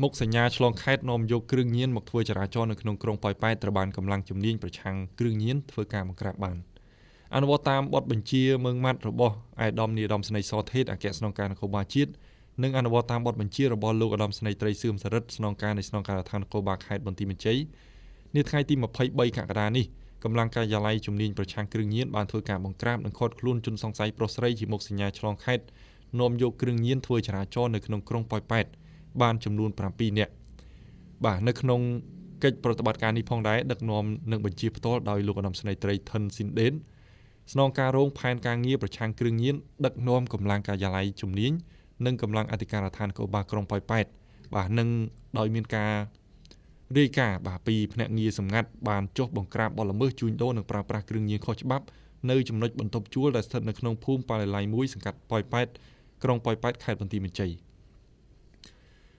មុខសញ្ញាឆ្លងខេត្តនាំយកគ្រឿងញៀនមកធ្វើចរាចរណ៍នៅក្នុងក្រុងប៉ោយប៉ែតត្រូវបានកម្លាំងជំនាញប្រឆាំងគ្រឿងញៀនធ្វើការបង្ក្រាបបានអនុវត្តតាមបទបញ្ជាមើងម៉ាត់របស់អាយដាមនីដាមស្នេហ៍សថេតអគ្គស្នងការនគរបាលជាតិនិងអនុវត្តតាមបទបញ្ជារបស់លោកឧត្តមស្នេហ៍ត្រីសឿមសរិទ្ធស្នងការនៃស្នងការដ្ឋាននគរបាលខេត្តបន្ទាយមានជ័យនាថ្ងៃទី23កក្កដានេះកម្លាំងការិយាល័យជំនាញប្រឆាំងគ្រឿងញៀនបានធ្វើការបង្ក្រាបនិងឃាត់ខ្លួនជនសង្ស័យប្រុសស្រីជាមុខសញ្ញាឆ្លងខេត្តនាំយកគ្រឿងញៀនធ្វើចរាចរណ៍នៅក្នុងក្រុងប៉ោយប៉ែតបានចំនួន7នាក់បាទនៅក្នុងកិច្ចប្រតិបត្តិការនេះផងដែរដឹកនាំនឹងបញ្ជាផ្ទាល់ដោយលោកឧត្តមស្នេហ៍ត្រីថិនស៊ីនដេនស្នងការរងផែនការងារប្រឆាំងគ្រឿងញៀនដឹកនាំកម្លាំងការិយាល័យជំនាញនិងកម្លាំងអធិការដ្ឋាននគរបាលក្រុងប៉ោយប៉ែតបាទនឹងដោយមានការរាយការណ៍បាទពីភ្នាក់ងារសម្ងាត់បានចុះបង្ក្រាបបទល្មើសជួញដូរនិងប្រើប្រាស់គ្រឿងញៀនខុសច្បាប់នៅចំណុចបន្ទប់ជួលដែលស្ថិតនៅក្នុងភូមិប៉ាឡេឡៃ1សង្កាត់ប៉ោយប៉ែតក្រុងប៉ោយប៉ែតខេត្តបន្ទាយមានជ័យ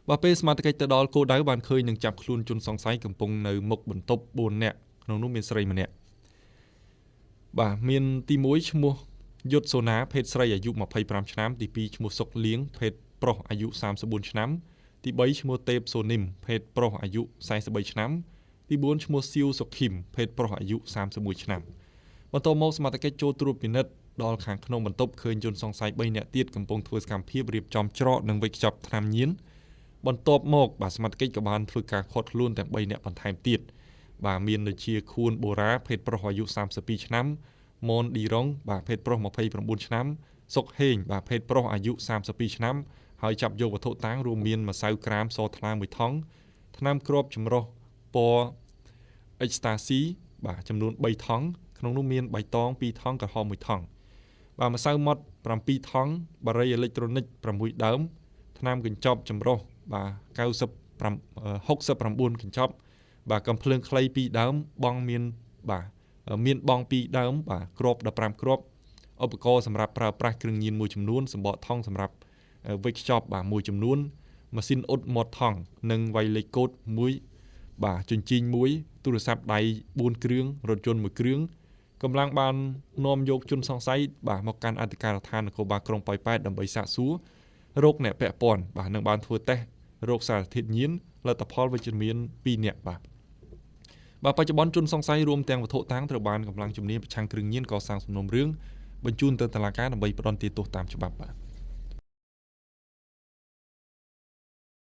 បាទពេលសមាជិកទៅដល់គោលដៅបានឃើញនឹងចាប់ខ្លួនជនសង្ស័យកំពុងនៅមុខបន្ទប់4នាក់ក្នុងនោះមានស្រីម្នាក់បាទមានទី1ឈ្មោះយុទ្ធសូណាភេទស្រីអាយុ25ឆ្នាំទី2ឈ្មោះសុកលៀងភេទប្រុសអាយុ34ឆ្នាំទី3ឈ្មោះទេពសូនីមភេទប្រុសអាយុ43ឆ្នាំទី4ឈ្មោះសៀវសុខីមភេទប្រុសអាយុ31ឆ្នាំបន្តមកសមាជិកចូលត្រួតពិនិត្យដល់ខាងក្នុងបន្ទប់ឃើញជនសង្ស័យ3នាក់ទៀតកំពុងធ្វើសកម្មភាពរៀបចំច្រកនិងវេចខ្ចប់ថ្នាំញៀនបន្ទាប់មកបាទសមាជិកក៏បានធ្វើការឃាត់ខ្លួនទាំង3នាក់បន្ថែមទៀតបាទមានដូចជាខួនបូរ៉ាភេទប្រុសអាយុ32ឆ្នាំម៉ុនឌីរ៉ុងបាទភេទប្រុស29ឆ្នាំសុកហេងបាទភេទប្រុសអាយុ32ឆ្នាំហើយចាប់យកវត្ថុតាំងរួមមានម្សៅក្រាមសថ្លា1ថង់ថ្នាំគ្រាប់ចម្រុះពណ៌អេកស្តាស៊ីបាទចំនួន3ថង់ក្នុងនោះមានបៃតង2ថង់ក្រហម1ថង់បាទម្សៅម៉ត់7ថង់បារីអេឡិចត្រូនិក6ដើមថ្នាំកញ្ចប់ចម្រុះបាទ69កញ្ចប់បាទកំភ្លើងខ្លី2ដើមបងមានបាទមានបង2ដើមបាទគ្រាប់15គ្រាប់ឧបករណ៍សម្រាប់ប្រើប្រាស់គ្រឿងញៀនមួយចំនួនសម្បកថង់សម្រាប់វេចខ្ចប់បាទមួយចំនួនម៉ាស៊ីនអ៊ុតមាត់ថង់និងវៃលេខកូដ1បាទជញ្ជីង1ទូរស័ព្ទដៃ4គ្រឿងរថយន្ត1គ្រឿងកម្លាំងបាននាំយកជនសង្ស័យបាទមកកាន់អធិការដ្ឋាននគរបាលក្រុងប៉ោយប៉ែតដើម្បីសាកសួររោគអ្នកពាក់ព័ន្ធបាទនឹងបានធ្វើតេស្តរោគសារធាតុញៀនលទ្ធផលវិជ្ជមាន2នាក់បាទបច្ចុប្បន្នជនសង្ស័យរួមទាំងវត្ថុតាំងត្រូវបានកម្លាំងជំនាញប្រឆាំងគ្រឿងញៀនកសាងសំណុំរឿងបញ្ជូនទៅតុលាការដើម្បីផ្ដន្ទាទោសតាមច្បាប់បាទ